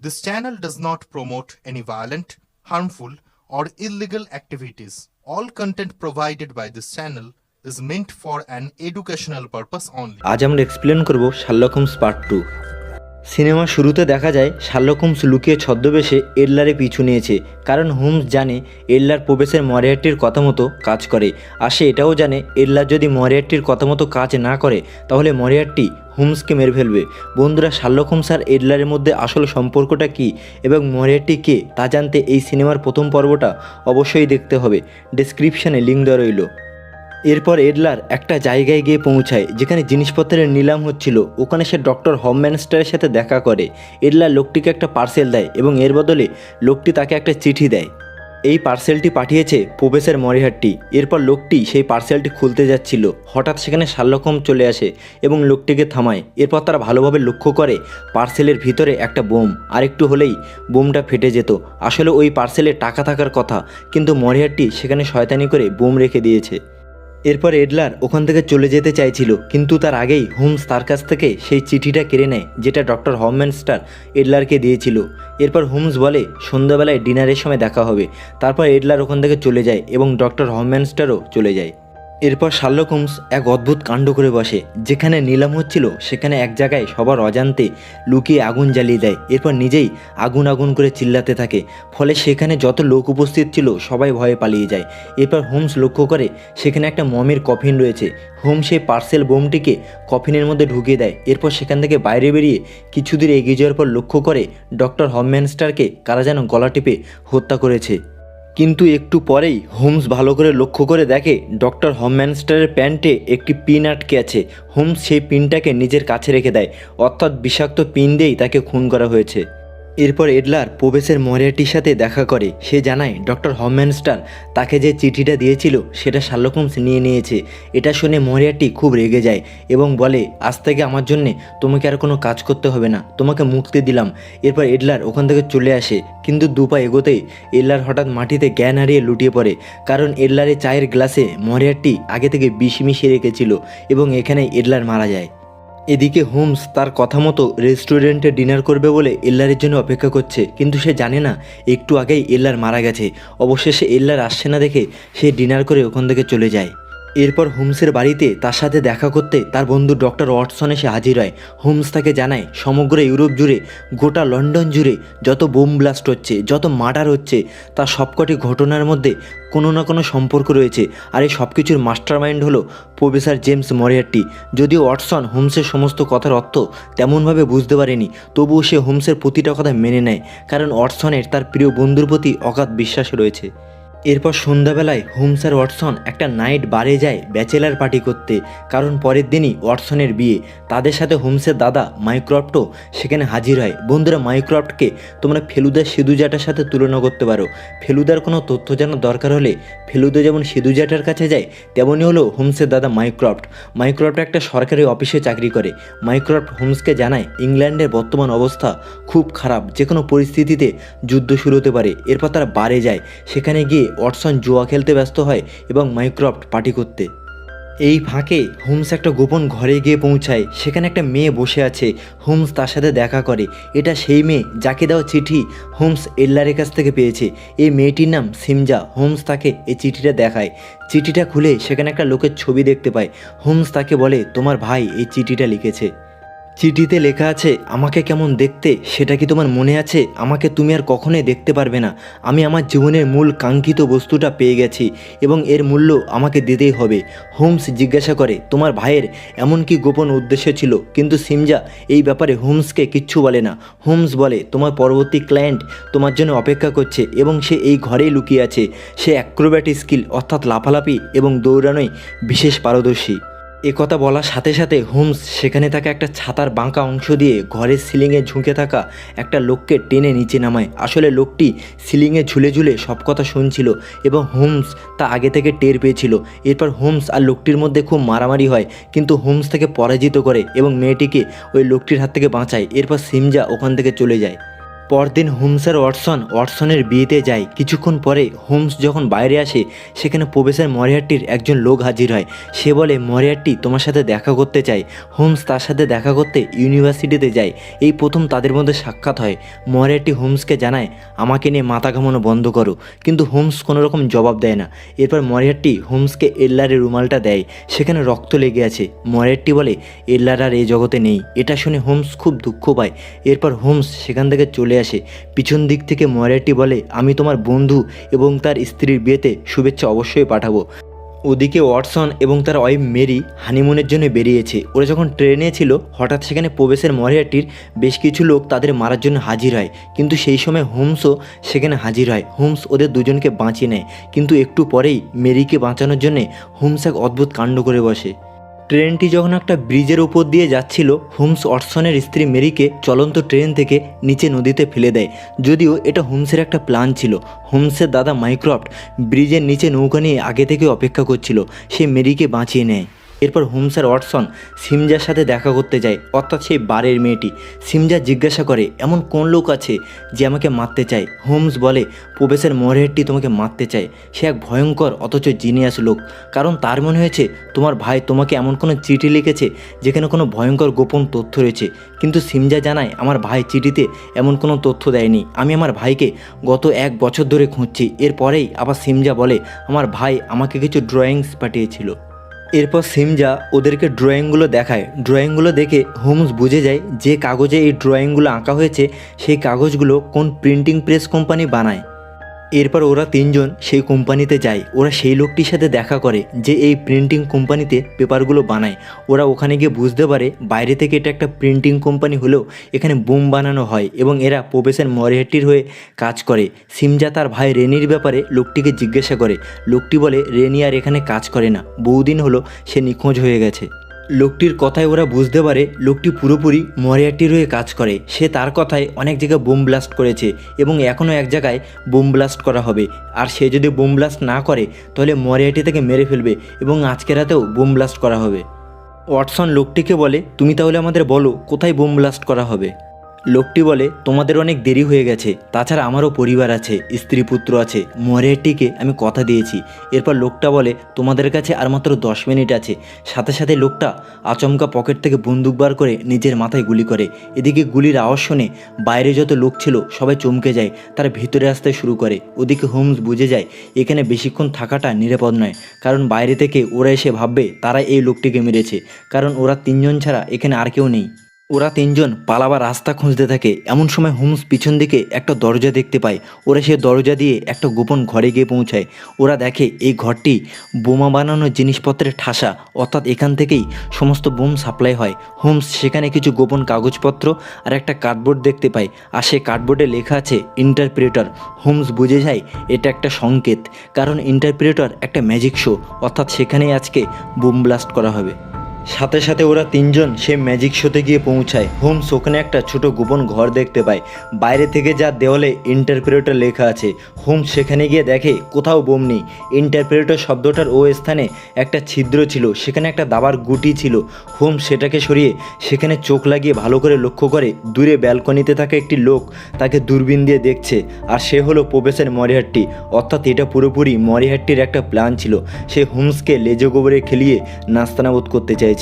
This channel does not promote any violent, harmful, or illegal activities. All content provided by this channel is meant for an educational purpose only. আজ আমরা explain করব Sherlock Holmes part 2। Cinema শুরুতে দেখা যায় Sherlock Holmes লুকিয়ে ছদ্মবেশে এডলারে পিছু নিয়েছে, কারণ হোমস জানে এডলার প্রবেশের মরিয়ার্টির কথা মতো কাজ করে। আর সে এটাও জানে এডলার যদি মরিয়ার্টির কথা মতো কাজ না করে তাহলে মরিয়ার্টি হোমসকে মেরে ফেলবে। বন্ধুরা, শার্লক হোমস আর এডলারের মধ্যে আসল সম্পর্কটা কী এবং মরিয়ার্টি কে তা জানতে এই সিনেমার প্রথম পর্বটা অবশ্যই দেখতে হবে। ডেসক্রিপশানে লিঙ্ক দেওয়া রইল। এরপর এডলার একটা জায়গায় গিয়ে পৌঁছায় যেখানে জিনিসপত্রের নিলাম হচ্ছিল। ওখানে সে ডক্টর হমম্যানস্টারের সাথে দেখা করে। এডলার লোকটিকে একটা পার্সেল দেয় এবং এর বদলে লোকটি তাকে একটা চিঠি দেয়। এই পার্সেলটি পাঠিয়েছে প্রফেসর মরিয়ার্টি। এরপর লোকটি সেই পার্সেলটি খুলতে যাচ্ছিল, হঠাৎ সেখানে শার্লক হোমস চলে আসে এবং লোকটিকে থামায়। এরপর তারা ভালোভাবে লক্ষ্য করে পার্সেলের ভিতরে একটা বোম, আর একটু হলেই বোমটা ফেটে যেত। আসলে ওই পার্সেলে টাকা থাকার কথা, কিন্তু মরিয়ার্টি সেখানে শয়তানি করে বোম রেখে দিয়েছে। এরপর এডলার ওখান থেকে চলে যেতে চাইছিল, কিন্তু তার আগেই হোমস তার কাছ থেকে সেই চিঠিটা কেড়ে নেয় যেটা ডক্টর হমম্যানস্টার এডলারকে দিয়েছিল। এরপর হোমস বলে সন্ধ্যাবেলায় ডিনারের সময় দেখা হবে। তারপর এডলার ওখান থেকে চলে যায় এবং ডক্টর হমম্যানস্টারও চলে যায়। এরপর শার্লক হোমস এক অদ্ভুত কাণ্ড করে বসে। যেখানে নিলাম হচ্ছিল সেখানে এক জায়গায় সবার অজান্তে লুকিয়ে আগুন জ্বালিয়ে দেয়। এরপর নিজেই আগুন আগুন করে চিল্লাতে থাকে, ফলে সেখানে যত লোক উপস্থিত ছিল সবাই ভয়ে পালিয়ে যায়। এরপর হোমস লক্ষ্য করে সেখানে একটা মমির কফিন রয়েছে। হোমস সেই পার্সেল বোমটিকে কফিনের মধ্যে ঢুকিয়ে দেয়। এরপর সেখান থেকে বাইরে বেরিয়ে কিছু দূর এগিয়ে যাওয়ার পর লক্ষ্য করে ডক্টর হমম্যানস্টারকে কারা যেন গলা টিপে হত্যা করেছে। কিন্তু একটু পরেই হোমস ভালো করে লক্ষ্য করে দেখে ডক্টর হমম্যানস্টারের প্যান্টে একটি পিন আটকে আছে। হোমস সেই পিনটাকে নিজের কাছে রেখে দেয়, অর্থাৎ বিষাক্ত পিন দিয়েই তাকে খুন করা হয়েছে। এরপর এডলার প্রফেসর মরিয়ার্টির সাথে দেখা করে। সে জানায় ডক্টর হমম্যানস্টার তাকে যে চিঠিটা দিয়েছিল সেটা শার্লক হোমস নিয়ে নিয়েছে। এটা শুনে মরিয়ার্টি খুব রেগে যায় এবং বলে, আজ থেকে আমার জন্যে তোমাকে আর কোনো কাজ করতে হবে না, তোমাকে মুক্তি দিলাম। এরপর এডলার ওখান থেকে চলে আসে, কিন্তু দুপা এগোতেই এডলার হঠাৎ মাটিতে জ্ঞান হারিয়ে লুটিয়ে পড়ে, কারণ এডলারের চায়ের গ্লাসে মরিয়ার্টি আগে থেকে বিষ মিশিয়ে রেখেছিল এবং এখানে এডলার মারা যায়। এদিকে হোমস তার কথা মতো রেস্টুরেন্টে ডিনার করবে বলে এডলারের জন্য অপেক্ষা করছে, কিন্তু সে জানে না একটু আগেই এডলার মারা গেছে। অবশেষে এডলার আসছে না দেখে সে ডিনার করে ওখান থেকে চলে যায়। এরপর হোমসের বাড়িতে তার সাথে দেখা করতে তার বন্ধু ডক্টর ওয়াটসন এসে হাজির হয়। হোমস তাকে জানায় সমগ্র ইউরোপ জুড়ে, গোটা লন্ডন জুড়ে যত বোম ব্লাস্ট হচ্ছে, যত মার্ডার হচ্ছে, তার সবকটি ঘটনার মধ্যে কোনো না কোনো সম্পর্ক রয়েছে। আর এই সব কিছুর মাস্টার মাইন্ড হলো প্রফেসর জেমস মরিয়ার্টি। যদিও ওয়াটসন হোমসের সমস্ত কথার অর্থ তেমনভাবে বুঝতে পারেনি, তবুও সে হোমসের প্রতিটা কথা মেনে নেয়, কারণ ওয়াটসনের তার প্রিয় বন্ধুর প্রতি অগাধ বিশ্বাস রয়েছে। এরপর সন্ধ্যাবেলায় হোমস আর ওয়াটসন একটা নাইট বারে যায় ব্যাচেলার পার্টি করতে, কারণ পরের দিনই ওয়াটসনের বিয়ে। তাদের সাথে হোমসের দাদা মাইক্রফটও সেখানে হাজির হয়। বন্ধুরা, মাইক্রফটকে তোমরা ফেলুদার সিধুজাটার সাথে তুলনা করতে পারো। ফেলুদার কোনো তথ্য জানার দরকার হলে ফেলুদা যেমন সিধুজাটার কাছে যায়, তেমনই হলো হোমসের দাদা মাইক্রফট। মাইক্রফট একটা সরকারি অফিসে চাকরি করে। মাইক্রফট হোমসকে জানায় ইংল্যান্ডের বর্তমান অবস্থা খুব খারাপ, যে কোনো পরিস্থিতিতে যুদ্ধ শুরু হতে পারে। এরপর তারা বারে যায়। সেখানে গিয়ে ওয়াটসন জুয়া খেলতে ব্যস্ত হয় এবং মাইক্রফট পার্টি করতে। এই ফাঁকে হোমস একটা গোপন ঘরে গিয়ে পৌঁছায়। সেখানে একটা মেয়ে বসে আছে। হোমস তার সাথে দেখা করে। এটা সেই মেয়ে যাকে দেওয়া চিঠি হোমস এডলারের কাছ থেকে পেয়েছে। এই মেয়েটির নাম সিমজা। হোমস তাকে এই চিঠিটা দেখায়। চিঠিটা খুলে সেখানে একটা লোকের ছবি দেখতে পায়। হোমস তাকে বলে, তোমার ভাই এই চিঠিটা লিখেছে। চিঠিতে লেখা আছে, আমাকে কেমন দেখতে সেটা কি তোমার মনে আছে? আমাকে তুমি আর কখনোই দেখতে পারবে না। আমি আমার জীবনের মূল কাঙ্ক্ষিত বস্তুটা পেয়ে গেছি এবং এর মূল্য আমাকে দিতেই হবে। হোমস জিজ্ঞাসা করে, তোমার ভাইয়ের এমন কি গোপন উদ্দেশ্য ছিল? কিন্তু সিমজা এই ব্যাপারে হোমসকে কিচ্ছু বলে না। হোমস বলে, তোমার পরবর্তী ক্লায়েন্ট তোমার জন্য অপেক্ষা করছে এবং সে এই ঘরেই লুকিয়ে আছে। সে অ্যাক্রোব্যাটিক স্কিল অর্থাৎ লাফালাফি এবং দৌড়ানোয় বিশেষ পারদর্শী। একথা বলার সাথে সাথে হোমস সেখানে থাকা একটা ছাতার বাঁকা অংশ দিয়ে ঘরের সিলিংয়ে ঝুঁকে থাকা একটা লোককে টেনে নিচে নামায়। আসলে লোকটি সিলিংয়ে ঝুলে ঝুলে সব কথা শুনছিল এবং হোমস তা আগে থেকে টের পেয়েছিল। এরপর হোমস আর লোকটির মধ্যে খুব মারামারি হয়, কিন্তু হোমস তাকে পরাজিত করে এবং মেয়েটিকে ওই লোকটির হাত থেকে বাঁচায়। এরপর সিমজা ওখান থেকে চলে যায়। পরদিন হোমস আর ওয়াটসনের বিয়েতে যায়। কিছুক্ষণ পরে হোমস যখন বাইরে আসে, সেখানে প্রফেসর মরিয়ার্টির একজন লোক হাজির হয়। সে বলে, মরিয়ার্টি তোমার সাথে দেখা করতে চায়। হোমস তার সাথে দেখা করতে ইউনিভার্সিটিতে যায়। এই প্রথম তাদের মধ্যে সাক্ষাৎ হয়। মরিয়ার্টি হোমসকে জানায়, আমাকে নিয়ে মাথা ঘামানো বন্ধ করো, কিন্তু হোমস কোনো রকম জবাব দেয় না। এরপর মরিয়ার্টি হোমসকে এডলারের রুমালটা দেয়, সেখানে রক্ত লেগে আছে। মরিয়ার্টি বলে, এডলার আর এই জগতে নেই। এটা শুনে হোমস খুব দুঃখ পায়। এরপর হোমস সেখান থেকে চলে আসে। পিছন দিক থেকে মরিয়ার্টি বলে, আমি তোমার বন্ধু এবং তার স্ত্রীর বিয়েতে শুভেচ্ছা অবশ্যই পাঠাবো। ওদিকে ওয়াটসন এবং তার ওয়াইফ মেরি হানিমুনের জন্য বেরিয়েছে। ওরা যখন ট্রেনে ছিল, হঠাৎ সেখানে প্রবেশের মরিয়ার্টির বেশ কিছু লোক তাদের মারার জন্য হাজির হয়। কিন্তু সেই সময় হোমসও সেখানে হাজির হয়। হোমস ওদের দুজনকে বাঁচিয়ে নেয়, কিন্তু একটু পরেই মেরিকে বাঁচানোর জন্যে হোমস এক অদ্ভুত কাণ্ড করে বসে। ট্রেনটি যখন একটা ব্রিজের উপর দিয়ে যাচ্ছিল, হোমস ওয়াটসনের স্ত্রী মেরিকে চলন্ত ট্রেন থেকে নিচে নদীতে ফেলে দেয়। যদিও এটা হোমসের একটা প্ল্যান ছিল। হোমসের দাদা মাইক্রফট ব্রিজের নিচে নৌকা নিয়ে আগে থেকে অপেক্ষা করছিল। সে মেরিকে বাঁচিয়ে নেয়। এরপর হোমস আর ওয়াটসন সিমজার সাথে দেখা করতে যায়, অর্থাৎ সেই বারের মেয়েটি। সিমজা জিজ্ঞাসা করে, এমন কোন লোক আছে যে আমাকে মারতে চায়? হোমস বলে, প্রফেসর মরিয়ার্টি তোমাকে মারতে চায়। সে এক ভয়ঙ্কর অথচ জিনিয়াস লোক, কারণ তার মনে হয়েছে তোমার ভাই তোমাকে এমন কোনো চিঠি লিখেছে যেখানে কোনো ভয়ঙ্কর গোপন তথ্য রয়েছে। কিন্তু সিমজা জানায়, আমার ভাই চিঠিতে এমন কোনো তথ্য দেয়নি। আমি আমার ভাইকে গত 1 বছর ধরে খুঁজছি। এরপরেই আবার সিমজা বলে, আমার ভাই আমাকে কিছু ড্রয়িংস পাঠিয়েছিল। এরপর সিমজা ওদেরকে ড্রয়িংগুলো দেখায়। ড্রয়িংগুলো দেখে হোমস বুঝে যায় যে কাগজে এই ড্রয়িংগুলো আঁকা হয়েছে সেই কাগজগুলো কোন প্রিন্টিং প্রেস কোম্পানি বানায়। এরপর ওরা তিনজন সেই কোম্পানিতে যায়। ওরা সেই লোকটির সাথে দেখা করে যে এই প্রিন্টিং কোম্পানিতে পেপারগুলো বানায়। ওরা ওখানে গিয়ে বুঝতে পারে বাইরে থেকে এটা একটা প্রিন্টিং কোম্পানি হলেও এখানে বোম বানানো হয় এবং এরা প্রফেসর মরিয়ার্টির হয়ে কাজ করে। সিমজা তার ভাই রেনির ব্যাপারে লোকটিকে জিজ্ঞাসা করে। লোকটি বলে, রেনি আর এখানে কাজ করে না, বহুদিন হলো সে নিখোঁজ হয়ে গেছে। লোকটির কথায় ওরা বুঝতে পারে লোকটি পুরোপুরি মরিয়ার্টির হয়ে কাজ করে। সে তার কথায় অনেক জায়গায় বোম ব্লাস্ট করেছে এবং এখনও এক জায়গায় বোম ব্লাস্ট করা হবে। আর সে যদি বোম ব্লাস্ট না করে তাহলে মরিয়ার্টি তাকে মেরে ফেলবে এবং আজকে রাতেও বোম ব্লাস্ট করা হবে। ওয়াটসন লোকটিকে বলে, তুমি তাহলে আমাদের বলো কোথায় বোম ব্লাস্ট করা হবে। লোকটি বলে, তোমাদের অনেক দেরি হয়ে গেছে, তাছাড়া আমারও পরিবার আছে, স্ত্রী পুত্র আছে। মরিয়ার্টিকে আমি কথা দিয়েছি। এরপর লোকটা বলে, তোমাদের কাছে আর মাত্র 10 মিনিট আছে। সাথে সাথে লোকটা আচমকা পকেট থেকে বন্দুক বার করে নিজের মাথায় গুলি করে। এদিকে গুলির আওয়াজ শুনে বাইরে যত লোক ছিল সবাই চমকে যায়, তারা ভিতরে আসতে শুরু করে। ওদিকে হোমস বুঝে যায় এখানে বেশিক্ষণ থাকাটা নিরাপদ নয়, কারণ বাইরে থেকে ওরা এসে ভাববে তারা এই লোকটিকে মেরেছে, কারণ ওরা তিনজন ছাড়া এখানে আর কেউ নেই। ওরা তিনজন পালাবার রাস্তা খুঁজতে থাকে। এমন সময় হোমস পিছন দিকে একটা দরজা দেখতে পায়। ওরা সেই দরজা দিয়ে একটা গোপন ঘরে গিয়ে পৌঁছায়। ওরা দেখে এই ঘরটি বোমা বানানোর জিনিসপত্রের ঠাসা, অর্থাৎ এখান থেকেই সমস্ত বোম সাপ্লাই হয়। হোমস সেখানে কিছু গোপন কাগজপত্র আর একটা কার্ডবোর্ড দেখতে পায়, আর সেই কার্ডবোর্ডে লেখা আছে ইন্টারপ্রেটার। হোমস বুঝে যায় এটা একটা সংকেত, কারণ ইন্টারপ্রেটার একটা ম্যাজিক শো, অর্থাৎ সেখানেই আজকে বোম ব্লাস্ট করা হবে। সাথে সাথে ওরা তিনজন সে ম্যাজিক শোতে গিয়ে পৌঁছায়। হোমস ওখানে একটা ছোট গোপন ঘর দেখতে পায়, বাইরে থেকে যা দেওয়ালে ইন্টারপ্রেটার লেখা আছে। হোমস সেখানে গিয়ে দেখে কোথাও বোম নেই। ইন্টারপ্রেটার শব্দটার ও স্থানে একটা ছিদ্র ছিল, সেখানে একটা দাবার গুটি ছিল। হোমস সেটাকে সরিয়ে সেখানে চোখ লাগিয়ে ভালো করে লক্ষ্য করে দূরে ব্যালকনিতে থাকা একটি লোক তাকে দূরবীন দিয়ে দেখছে, আর সে হলো প্রফেসর মরিয়ার্টি। অর্থাৎ এটা পুরোপুরি মরিয়ার্টির একটা প্ল্যান ছিল। সে হোমসকে লেজে গোবরে খেলিয়ে নাস্তানাবুদ করতে চাইছে।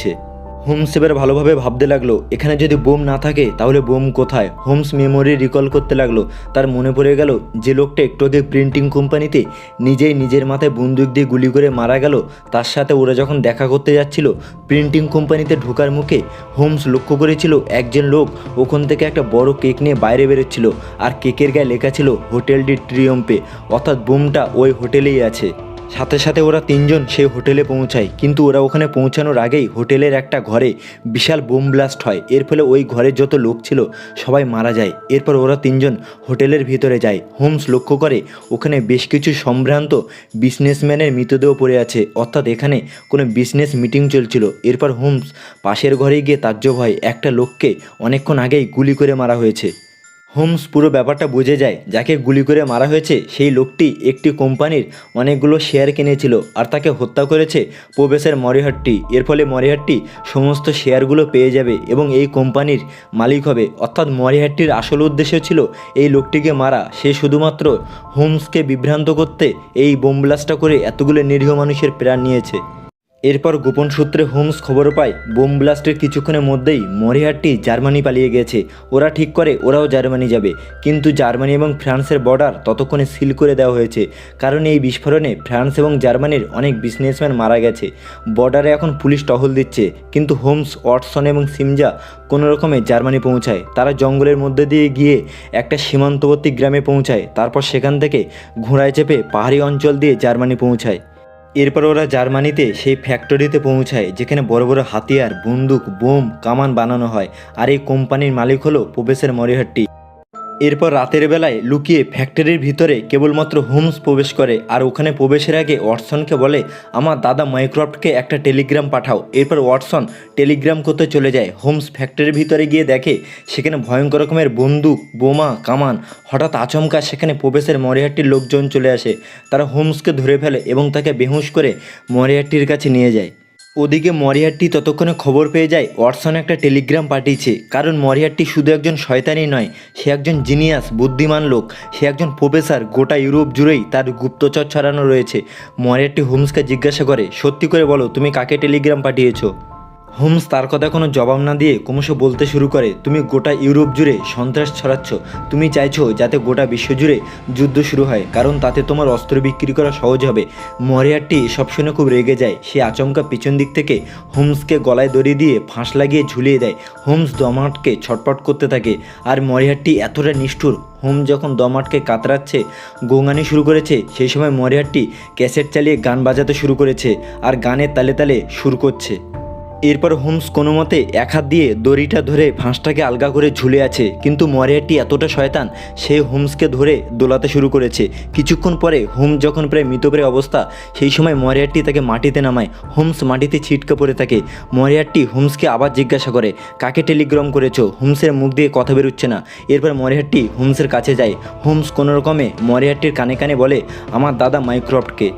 হোমস এবার ভালোভাবে ভাবতে লাগলো, এখানে যদি বোম না থাকে তাহলে বোম কোথায়। হোমস মেমোরি রিকল করতে লাগলো। তার মনে পড়ে গেল যে লোকটা একটু আগে প্রিন্টিং কোম্পানিতে নিজেই নিজের মাথায় বন্দুক দিয়ে গুলি করে মারা গেল, তার সাথে ওরা যখন দেখা করতে যাচ্ছিল প্রিন্টিং কোম্পানিতে ঢোকার মুখে হোমস লক্ষ্য করেছিল একজন লোক ওখান থেকে একটা বড় কেক নিয়ে বাইরে বেরোচ্ছিল, আর কেকের গায়ে লেখা ছিল হোটেল ডি ট্রিয়ম্পে, অর্থাৎ বোমটা ওই হোটেলেই আছে। সাথে সাথে ওরা তিনজন সেই হোটেলে পৌঁছায়, কিন্তু ওরা ওখানে পৌঁছানোর আগেই হোটেলের একটা ঘরে বিশাল বোম ব্লাস্ট হয়। এর ফলে ওই ঘরের যত লোক ছিল সবাই মারা যায়। এরপর ওরা তিনজন হোটেলের ভিতরে যায়। হোমস লক্ষ্য করে ওখানে বেশ কিছু সম্ভ্রান্ত বিজনেসম্যানের মৃতদেহ পড়ে আছে, অর্থাৎ এখানে কোনো বিজনেস মিটিং চলছিল। এরপর হোমস পাশের ঘরে গিয়ে তাজ্জব হয়, একটা লোককে অনেকক্ষণ আগেই গুলি করে মারা হয়েছে। হোমস পুরো ব্যাপারটা বুঝে যায়। যাকে গুলি করে মারা হয়েছে সেই লোকটি একটি কোম্পানির অনেকগুলো শেয়ার কিনেছিল আর তাকে হত্যা করেছে প্রফেসর মরিহার্টি। এর ফলে মরিহার্টি সমস্ত শেয়ারগুলো পেয়ে যাবে এবং এই কোম্পানির মালিক হবে। অর্থাৎ মরিহার্টির আসল উদ্দেশ্য ছিল এই লোকটিকে মারা। সে শুধুমাত্র হোমসকে বিভ্রান্ত করতে এই বোম ব্লাস্টটা করে এতগুলো নিরীহ মানুষের প্রাণ নিয়েছে। এরপর গোপন সূত্রে হোমস খবর পায় বোম ব্লাস্টের কিছুক্ষণের মধ্যেই মরিহার্টি জার্মানি পালিয়ে গেছে। ওরা ঠিক করে ওরাও জার্মানি যাবে, কিন্তু জার্মানি এবং ফ্রান্সের বর্ডার ততক্ষণে সিল করে দেওয়া হয়েছে, কারণ এই বিস্ফোরণে ফ্রান্স এবং জার্মানির অনেক বিজনেসম্যান মারা গেছে। বর্ডারে এখন পুলিশ টহল দিচ্ছে, কিন্তু হোমস, ওয়াটসন এবং সিমজা কোনো রকমে জার্মানি পৌঁছায়। তারা জঙ্গলের মধ্যে দিয়ে গিয়ে একটা সীমান্তবর্তী গ্রামে পৌঁছায়, তারপর সেখান থেকে ঘোড়ায় চেপে পাহাড়ি অঞ্চল দিয়ে জার্মানি পৌঁছায়। এরপর ওরা জার্মানিতে সেই ফ্যাক্টরিতে পৌঁছায় যেখানে বড় বড় হাতিয়ার, বন্দুক, বোম, কামান বানানো হয়। আর এই কোম্পানির মালিক হলো প্রফেসর মরিহার্টি। এরপর রাতের বেলায় লুকিয়ে ফ্যাক্টরির ভিতরে কেবলমাত্র হোমস প্রবেশ করে, আর ওখানে প্রবেশের আগে ওয়াটসনকে বলে আমার দাদা মাইক্রোফটকে একটা টেলিগ্রাম পাঠাও। এরপর ওয়াটসন টেলিগ্রাম করতে চলে যায়। হোমস ফ্যাক্টরির ভিতরে গিয়ে দেখে সেখানে ভয়ঙ্কর রকমের বন্দুক, বোমা, কামান। হঠাৎ আচমকা সেখানে প্রফেসর মরিহার্টির লোকজন চলে আসে। তারা হোমসকে ধরে ফেলে এবং তাকে বেহুশ করে মরিহার্টির কাছে নিয়ে যায়। ওদিকে মরিহার্টি ততক্ষণে খবর পেয়ে যায় ওয়াটসন একটা টেলিগ্রাম পাঠিয়েছে, কারণ মরিহার্টি শুধু একজন শয়তানই নয়, সে একজন জিনিয়াস, বুদ্ধিমান লোক। সে একজন প্রফেসর। গোটা ইউরোপ জুড়েই তার গুপ্তচর ছড়ানো রয়েছে। মরিহার্টি হোমসকে জিজ্ঞাসা করে, সত্যি করে বলো তুমি কাকে টেলিগ্রাম পাঠিয়েছো? হোমস তার কথা কোনো জবাব না দিয়ে ক্রমশ বলতে শুরু করে, তুমি গোটা ইউরোপ জুড়ে সন্ত্রাস ছড়াচ্ছ। তুমি চাইছো যাতে গোটা বিশ্ব জুড়ে যুদ্ধ শুরু হয়, কারণ তাতে তোমার অস্ত্র বিক্রি করা সহজ হবে। মরিহার্টি সব শুনে খুব রেগে যায়। সে আচমকা পিছন দিক থেকে হোমসকে গলায় দড়ি দিয়ে ফাঁস লাগিয়ে ঝুলিয়ে দেয়। হোমস দম আটকে ছটপট করতে থাকে। আর মরিহার্টি এতটা নিষ্ঠুর, হোমস যখন দম আটকে কাতরাচ্ছে, গোঙানি শুরু করেছে, সেই সময় মরিহার্টি ক্যাসেট চালিয়ে গান বাজাতে শুরু করেছে আর গানের তালে তালে সুর করছে। এরপর হোমস কোনো মতে এক হাত দিয়ে দড়িটা ধরে ফাঁসটাকে আলগা করে ঝুলে আছে, কিন্তু মরিহার্টি এতটা শয়তান, সে হোমসকে ধরে দোলাতে শুরু করেছে। কিছুক্ষণ পরে হোমস যখন প্রায় মৃতপ্রায় অবস্থা, সেই সময় মরিহার্টি তাকে মাটিতে নামায়। হোমস মাটিতে ছিটকে পড়ে থাকে। মরিহার্টি হোমসকে আবার জিজ্ঞাসা করে, কাকে টেলিগ্রাম করেছো? হোমসের মুখ দিয়ে কথা বেরোচ্ছে না। এরপর মরিহার্টি হোমসের কাছে যায়। হোমস কোনো রকমে মরিহার্টির কানে কানে বলে, আমার দাদা মাইক্রোফটকে।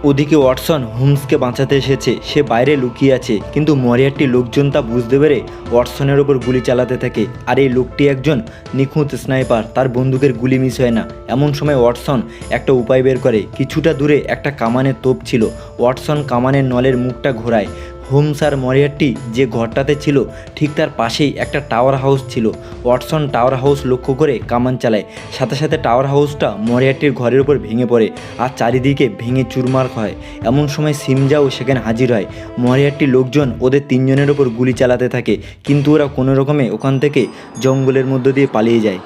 ওদিকে ওয়াটসন হোমসকে বাঁচাতে এসেছে, সে বাইরে লুকিয়ে আছে, কিন্তু মরিহার্টির লোকজন তা বুঝতে পেরে ওয়াটসনের ওপর গুলি চালাতে থাকে। আর এই লোকটি একজন নিখুঁত স্নাইপার, তার বন্দুকের গুলি মিস হয় না। এমন সময় ওয়াটসন একটা উপায় বের করে। কিছুটা দূরে একটা কামানের তোপ ছিল। ওয়াটসন কামানের নলের মুখটা ঘোরায়। হোমস আর মরিহার্টি যে ঘরটাতে ছিল ঠিক তার পাশেই একটা টাওয়ার হাউস ছিল। ওয়াটসন টাওয়ার হাউস লক্ষ্য করে কামান চালায়। সাথে সাথে টাওয়ার হাউসটা মরিহার্টির ঘরের উপর ভেঙে পড়ে আর চারিদিকে ভেঙে চুরমার হয়। এমন সময় সিমজাও সেখানে হাজির হয়। মরিহার্টির লোকজন ওদের তিনজনের ওপর গুলি চালাতে থাকে, কিন্তু ওরা কোনো রকমে ওখান থেকে জঙ্গলের মধ্য দিয়ে পালিয়ে যায়।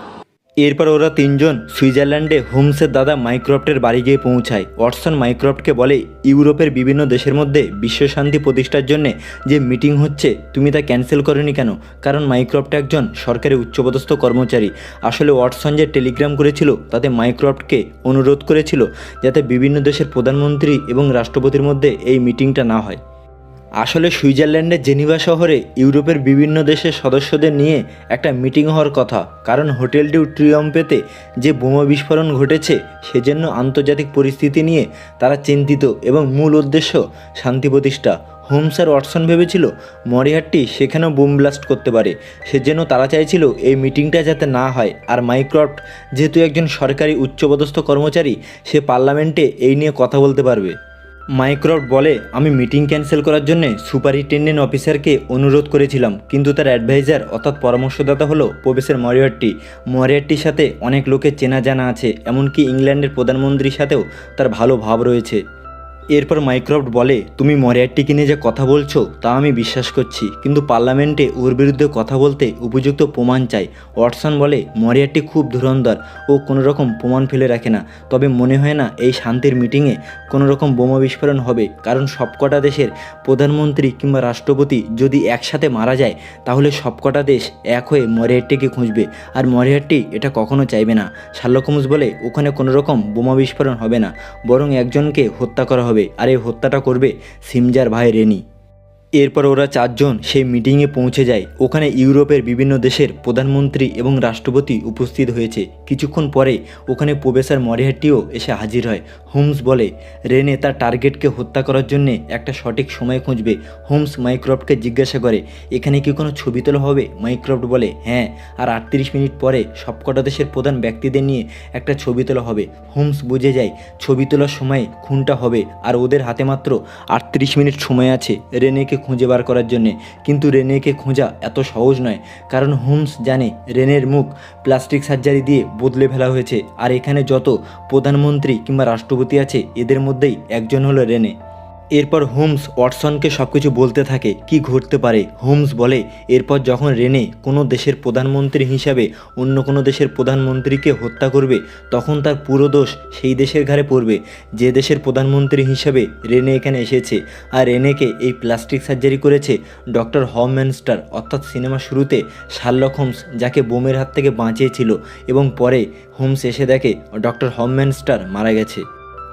এরপর ওরা তিনজন সুইজারল্যান্ডে হোমসের দাদা মাইক্রোফটের বাড়ি গিয়ে পৌঁছায়। ওয়াটসন মাইক্রোফটকে বলে, ইউরোপের বিভিন্ন দেশের মধ্যে বিশ্বশান্তি প্রতিষ্ঠার জন্য যে মিটিং হচ্ছে তুমি তা ক্যান্সেল করোনি কেন? কারণ মাইক্রোফট একজন সরকারি উচ্চপদস্থ কর্মচারী। আসলে ওয়াটসন যে টেলিগ্রাম করেছিল তাতে মাইক্রোফটকে অনুরোধ করেছিল যাতে বিভিন্ন দেশের প্রধানমন্ত্রী এবং রাষ্ট্রপতির মধ্যে এই মিটিংটা না হয়। আসলে সুইজারল্যান্ডের জেনিভা শহরে ইউরোপের বিভিন্ন দেশের সদস্যদের নিয়ে একটা মিটিং হওয়ার কথা, কারণ হোটেল ডিউ ট্রিয়ম্ফেতে যে বোমা বিস্ফোরণ ঘটেছে সেজন্য আন্তর্জাতিক পরিস্থিতি নিয়ে তারা চিন্তিত এবং মূল উদ্দেশ্য শান্তি প্রতিষ্ঠা। হোমস আর ওয়াটসন ভেবেছিল মরিহার্টি সেখানেও বোম ব্লাস্ট করতে পারে, সেজন্য তারা চাইছিল এই মিটিংটা যাতে না হয়। আর মাইক্রোফট যেহেতু একজন সরকারি উচ্চপদস্থ কর্মচারী, সে পার্লামেন্টে এই নিয়ে কথা বলতে পারবে। মাইক্রোফট বলে, আমি মিটিং ক্যান্সেল করার জন্য সুপারিনটেন্ডেন্ট অফিসারকে অনুরোধ করেছিলাম, কিন্তু তার অ্যাডভাইজার অর্থাৎ পরামর্শদাতা হলো প্রফেসর মরিহার্টি। মরিহার্টির সাথে অনেক লোকের চেনা জানা আছে, এমনকি ইংল্যান্ডের প্রধানমন্ত্রীর সাথেও তার ভালো ভাব রয়েছে। এরপর মাইক্রোফট বলে, তুমি মরিহার্টিকে নিয়ে যে কথা বলছো তা আমি বিশ্বাস করছি, কিন্তু পার্লামেন্টে ওর বিরুদ্ধে কথা বলতে উপযুক্ত প্রমাণ চাই। ওয়াটসন বলে, মরিহার্টি খুব ধুরন্ধর, ও কোনো রকম প্রমাণ ফেলে রাখে না। তবে মনে হয় না এই শান্তির মিটিংয়ে কোনো রকম বোমা বিস্ফোরণ হবে, কারণ সবকটা দেশের প্রধানমন্ত্রী কিংবা রাষ্ট্রপতি যদি একসাথে মারা যায় তাহলে সবকটা দেশ এক হয়ে মরিহার্টিকে খুঁজবে, আর মরিহার্টি এটা কখনো চাইবে না। শার্লক হোমস বলে, ওখানে কোনো রকম বোমা বিস্ফোরণ হবে না, বরং একজনকে হত্যা করা হবে, আর এই হত্যাটা করবে সিমজার ভাই রেনি। এরপর ওরা চারজন সেই মিটিংয়ে পৌঁছে যায়। ওখানে ইউরোপের বিভিন্ন দেশের প্রধানমন্ত্রী এবং রাষ্ট্রপতি উপস্থিত হয়েছে। কিছুক্ষণ পরে ওখানে প্রফেসর মরিয়ার্টিও এসে হাজির হয়। হোমস বলে রেনে তার টার্গেটকে হত্যা করার জন্য একটা সঠিক সময় খুঁজবে। হোমস মাইক্রফটকে জিজ্ঞাসা করে এখানে কি কোনো ছবি তোলা হবে? মাইক্রফট বলে হ্যাঁ, আর 38 মিনিট পরে সবকটা দেশের প্রধান ব্যক্তিদের নিয়ে একটা ছবি তোলা হবে। হোমস বুঝে যায় ছবি তোলার সময় খুনটা হবে, আর ওদের হাতে মাত্র 38 মিনিট সময় আছে রেনেকে খুঁজে বার করার জন্যে। কিন্তু রেনেকে খোঁজা এত সহজ নয়, কারণ হোমস জানে রেনের মুখ প্লাস্টিক সার্জারি দিয়ে বদলে ফেলা হয়েছে, আর এখানে যত প্রধানমন্ত্রী কিংবা রাষ্ট্রপতি আছে এদের মধ্যেই একজন হলো রেনে। এরপর হোমস ওয়াটসনকে সব কিছু বলতে থাকে কি ঘটতে পারে। হোমস বলে এরপর যখন রেনে কোনো দেশের প্রধানমন্ত্রী হিসাবে অন্য কোনো দেশের প্রধানমন্ত্রীকে হত্যা করবে, তখন তার পুরো দোষ সেই দেশের ঘাড়ে পড়বে যে দেশের প্রধানমন্ত্রী হিসাবে রেনে এখানে এসেছে। আর রেনেকে এই প্লাস্টিক সার্জারি করেছে ডক্টর হফম্যানস্টার, অর্থাৎ সিনেমা শুরুতে শার্লক হোমস যাকে বোমের হাত থেকে বাঁচিয়েছিল, এবং পরে হোমস এসে দেখে ডক্টর হফম্যানস্টার মারা গেছে।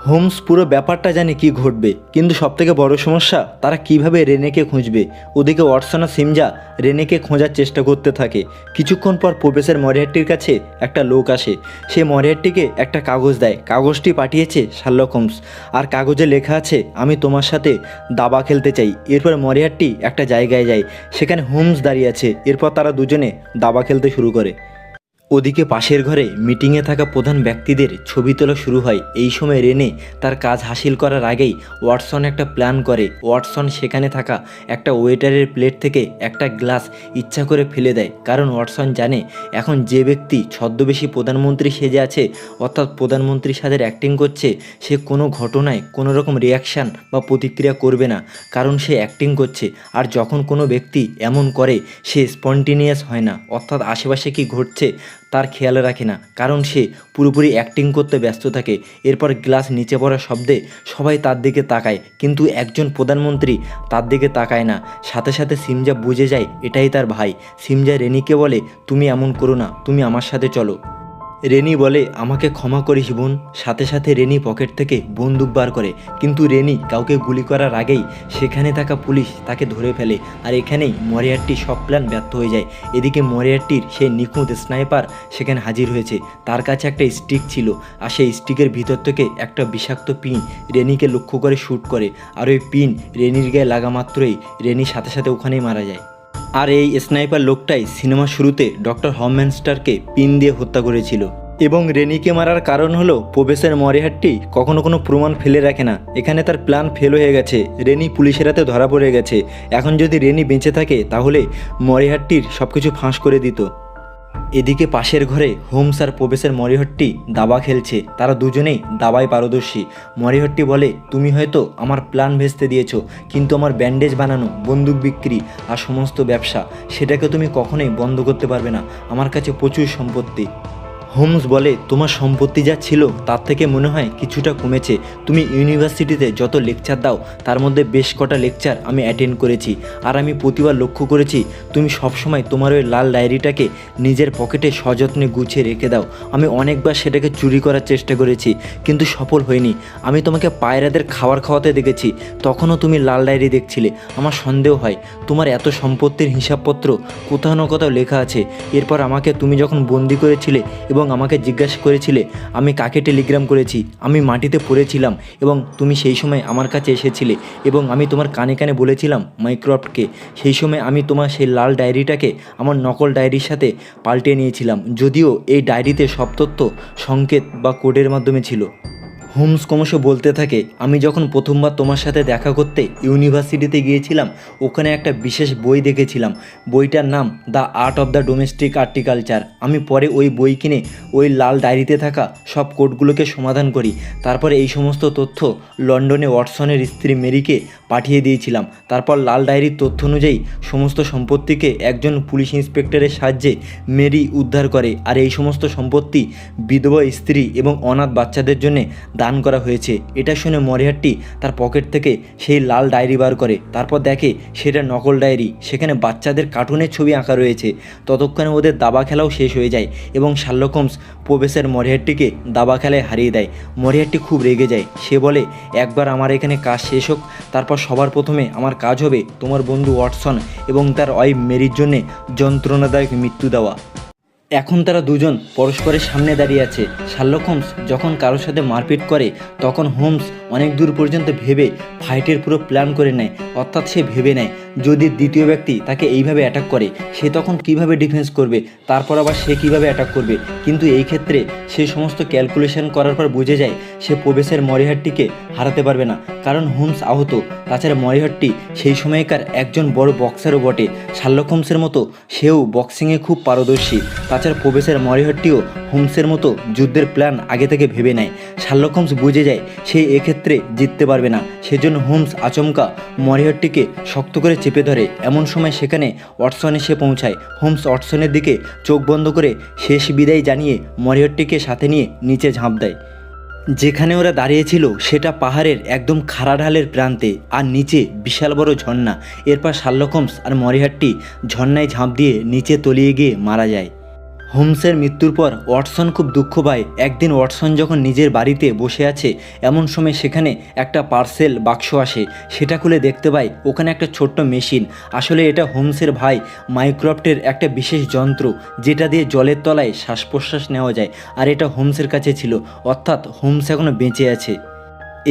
হোমস পুরো ব্যাপারটা জানে কি ঘটবে, কিন্তু সবথেকে বড় সমস্যা তারা কিভাবে রেনেকে খুঁজবে। ওদিকে ওয়াটসন আর সিমজা রেনেকে খোঁজার চেষ্টা করতে থাকে। কিছুক্ষণ পর প্রফেসর মরিয়ার্টির কাছে একটা লোক আসে। সে মরিয়ার্টিকে একটা কাগজ দেয়। কাগজটি পাঠিয়েছে শার্লক হোমস, আর কাগজে লেখা আছে আমি তোমার সাথে দাবা খেলতে চাই। এরপর মরিয়ার্টি একটা জায়গায় যায়, সেখানে হোমস দাঁড়িয়ে আছে। এরপর তারা দুজনে দাবা খেলতে শুরু করে। ওদিকে পাশের ঘরে মিটিংয়ে থাকা প্রধান ব্যক্তিদের ছবি তোলা শুরু হয়। এই সময় রেনে তার কাজ হাসিল করার আগেই ওয়াটসন একটা প্ল্যান করে। ওয়াটসন সেখানে থাকা একটা ওয়েটারের প্লেট থেকে একটা গ্লাস ইচ্ছা করে ফেলে দেয়, কারণ ওয়াটসন জানে এখন যে ব্যক্তি ছদ্মবেশী প্রধানমন্ত্রী সেজে আছে, অর্থাৎ প্রধানমন্ত্রীর সাথে অ্যাক্টিং করছে, সে কোনো ঘটনায় কোনো রকম রিয়াকশান বা প্রতিক্রিয়া করবে না, কারণ সে অ্যাক্টিং করছে। আর যখন কোনো ব্যক্তি এমন করে সে স্পন্টিনিয়াস হয় না, অর্থাৎ আশেপাশে কি ঘটছে তার খেয়াল রাখে না, কারণ সে পুরোপুরি অ্যাক্টিং করতে ব্যস্ত থাকে। এরপর গ্লাস নিচে পড়ার শব্দে সবাই তার দিকে তাকায়, কিন্তু একজন প্রধানমন্ত্রী তার দিকে তাকায় না। সাথে সাথে সিমজা বুঝে যায় এটাই তার ভাই। সিমজা রেনিকে বলে তুমি এমন করো না, তুমি আমার সাথে চলো। রেনি বলে আমাকে ক্ষমা করিস বোন। সাথে সাথে রেনি পকেট থেকে বন্দুক বার করে, কিন্তু রেনি কাউকে গুলি করার আগেই সেখানে থাকা পুলিশ তাকে ধরে ফেলে। আর এখানেই মরিয়ার্টির সব প্ল্যান ব্যর্থ হয়ে যায়। এদিকে মরিয়ার্টির সেই নিখুঁত স্নাইপার সেখানে হাজির হয়েছে। তার কাছে একটা স্টিক ছিল, আর সেই স্টিকের ভিতর থেকে একটা বিষাক্ত পিন রেনিকে লক্ষ্য করে শ্যুট করে, আর ওই পিন রেনির গায়ে লাগা মাত্রই রেনি সাথে সাথে ওখানেই মারা যায়। আর এই স্নাইপার লোকটাই সিনেমার শুরুতে ডক্টর হফম্যানস্টারকে পিন দিয়ে হত্যা করেছিল। এবং রেনিকে মারার কারণ হলো প্রফেসর মরিয়ার্টি কখনো কোনো প্রমাণ ফেলে রাখে না। এখানে তার প্ল্যান ফেল হয়ে গেছে, রেনি পুলিশের হাতে ধরা পড়ে গেছে। এখন যদি রেনি বেঁচে থাকে তাহলে মরিয়ার্টির সব কিছু ফাঁস করে দিত। এদিকে পাশের ঘরে হোমস আর প্রফেসর মরিয়ার্টি দাবা খেলছে। তারা দুজনেই দাবায় পারদর্শী। মরিয়ার্টি বলে তুমি হয়তো আমার প্ল্যান ভেস্তে দিয়েছো, কিন্তু আমার ব্যান্ডেজ বানানো, বন্দুক বিক্রি আর সমস্ত ব্যবসা সেটাকে তুমি কখনোই বন্ধ করতে পারবে না। আমার কাছে প্রচুর সম্পত্তি। হোমস বলে তোমার সম্পত্তি যা ছিল তার থেকে মনে হয় কিছুটা কমেছে। তুমি ইউনিভার্সিটিতে যত লেকচার দাও তার মধ্যে বেশ কটা লেকচার আমি অ্যাটেন্ড করেছি, আর আমি প্রতিবার লক্ষ্য করেছি তুমি সবসময় তোমার ওই লাল ডায়েরিটাকে নিজের পকেটে সযত্নে গুছিয়ে রেখে দাও। আমি অনেকবার সেটাকে চুরি করার চেষ্টা করেছি, কিন্তু সফল হয়নি। আমি তোমাকে পায়রাদের খাবার খাওয়াতে দেখেছি, তখনও তুমি লাল ডায়েরি দেখছিলে। আমার সন্দেহ হয় তোমার এত সম্পত্তির হিসাবপত্র কোথাও না কোথাও লেখা আছে। এরপর আমাকে তুমি যখন বন্দি করেছিলে এবং আমাকে জিজ্ঞাসা করেছিলে আমি কাকে টেলিগ্রাম করেছি, আমি মাটিতে পড়েছিলাম এবং তুমি সেই সময় আমার কাছে এসেছিলে এবং আমি তোমার কানে কানে বলেছিলাম মাইক্রফটকে। সেই সময় আমি তোমার সেই লাল ডায়েরিটাকে আমার নকল ডায়েরির সাথে পাল্টে নিয়েছিলাম, যদিও এই ডায়েরিতে সব তথ্য সংকেত বা কোডের মাধ্যমে ছিল। হোমস ক্রমশ বলতে থাকে আমি যখন প্রথমবার তোমার সাথে দেখা করতে ইউনিভার্সিটিতে গিয়েছিলাম, ওখানে একটা বিশেষ বই দেখেছিলাম। বইটার নাম the art of the domestic horticulture. আমি পরে ওই বই কিনে ওই লাল ডায়েরিতে থাকা সব কোডগুলোকে সমাধান করি। তারপরে এই সমস্ত তথ্য লন্ডনে ওয়াটসনের স্ত্রী মেরিকে পাঠিয়ে দিয়েছিলাম। তারপর লাল ডায়েরির তথ্য অনুযায়ী সমস্ত সম্পত্তিকে একজন পুলিশ ইন্সপেক্টরের সাহায্যে মেরি উদ্ধার করে। আর এই সমস্ত সম্পত্তি বিধবা স্ত্রী এবং অনাথ বাচ্চাদের জন্য দান করা হয়েছে। এটা শুনে মরিয়ার্টি তার পকেট থেকে সেই লাল ডায়েরি বার করে, তারপর দেখে সেটা নকল ডায়েরি, সেখানে বাচ্চাদের কার্টুনের ছবি আঁকা রয়েছে। ততক্ষণে ওদের দাবা খেলাও শেষ হয়ে যায় এবং শার্লক হোমস প্রফেসর মরিয়ার্টিকে দাবা খেলায় হারিয়ে দেয়। মরিয়ার্টি খুব রেগে যায়, সে বলে একবার আমার এখানে কাজ শেষ হোক, তারপর সবার প্রথমে আমার কাজ হবে তোমার বন্ধু ওয়াটসন এবং তার ওয়াইফ মেরির জন্যে যন্ত্রণাদায়ক মৃত্যু দেওয়া। এখন তারা দুজন পরস্পরের সামনে দাঁড়িয়ে আছে। শার্লক হোমস যখন কারোর সাথে মারপিট করে তখন হোমস অনেক দূর পর্যন্ত ভেবে ফাইটের পুরো প্ল্যান করে নেয়, অর্থাৎ সে ভেবে নেয় যদি দ্বিতীয় ব্যক্তি তাকে এইভাবে অ্যাটাক করে সে তখন কিভাবে ডিফেন্স করবে, তারপর আবার সে কিভাবে অ্যাটাক করবে। কিন্তু এই ক্ষেত্রে সে সমস্ত ক্যালকুলেশন করার পর বুঝে যায় সে প্রফেসর মরিয়ার্টিকে হারাতে পারবে না, কারণ হোমস আহত। তাছাড়া মরিয়ার্টি সেই সময়কার একজন বড় বক্সারও বটে, শার্লক হোমসের মতো সেও বক্সিংয়ে খুব পারদর্শী। তাছাড়া প্রফেসর মরিয়ার্টিও হোমসের মতো যুদ্ধের প্ল্যান আগে থেকে ভেবে নেয়। শার্লক হোমস বুঝে যায় সে এক্ষেত্রে জিততে পারবে না, সেজন্য হোমস আচমকা মরিয়ার্টিকে শক্ত করে চেপে ধরে। এমন সময় সেখানে ওয়াটসন এসে পৌঁছায়। হোমস ওয়াটসনের দিকে চোখ বন্ধ করে শেষ বিদায় জানিয়ে মরিয়ার্টিকে সাথে নিয়ে নিচে ঝাঁপ দেয়। যেখানে ওরা দাঁড়িয়েছিল সেটা পাহাড়ের একদম খাড়া ঢালের প্রান্তে, আর নিচে বিশাল বড় ঝর্ণা। এরপর শার্লক হোমস আর মরিয়ার্টি ঝর্ণায় ঝাঁপ দিয়ে নিচে তলিয়ে গিয়ে মারা যায়। হোমসের মৃত্যুর পর ওয়াটসন খুব দুঃখ পায়। একদিন ওয়াটসন যখন নিজের বাড়িতে বসে আছে এমন সময় সেখানে একটা পার্সেল বাক্স আসে, সেটা খুলে দেখতে পায় ওখানে একটা ছোট্ট মেশিন। আসলে এটা হোমসের ভাই মাইক্রোফটের একটা বিশেষ যন্ত্র যেটা দিয়ে জলের তলায় শ্বাস প্রশ্বাস নেওয়া যায়, আর এটা হোমসের কাছে ছিল, অর্থাৎ হোমস এখনও বেঁচে আছে।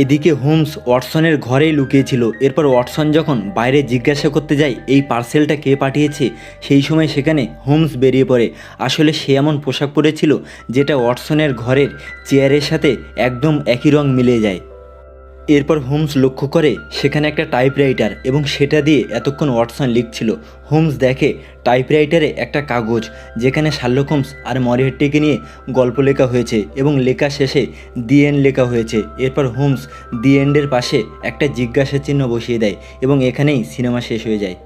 এদিকে হোমস ওয়াটসনের ঘরেই লুকিয়েছিল। এরপর ওয়াটসন যখন বাইরে জিজ্ঞাসা করতে যায় এই পার্সেলটা কে পাঠিয়েছে, সেই সময় সেখানে হোমস বেরিয়ে পড়ে। আসলে সে এমন পোশাক পরেছিল যেটা ওয়াটসনের ঘরের চেয়ারের সাথে একদম একই রং মিলে যায়। এরপর হোমস লক্ষ্য করে সেখানে একটা টাইপরাইটার এবং সেটা দিয়ে এতক্ষণ ওয়াটসন লিখছিল। হোমস দেখে টাইপরাইটারে একটা কাগজ যেখানে শার্লক হোমস আর মরিয়ার্টিকে নিয়ে গল্প লেখা হয়েছে এবং লেখা শেষে দি এন্ড লেখা হয়েছে। এরপর হোমস দি এন্ডের পাশে একটা জিজ্ঞাসা চিহ্ন বসিয়ে দেয় এবং এখানেই সিনেমা শেষ হয়ে যায়।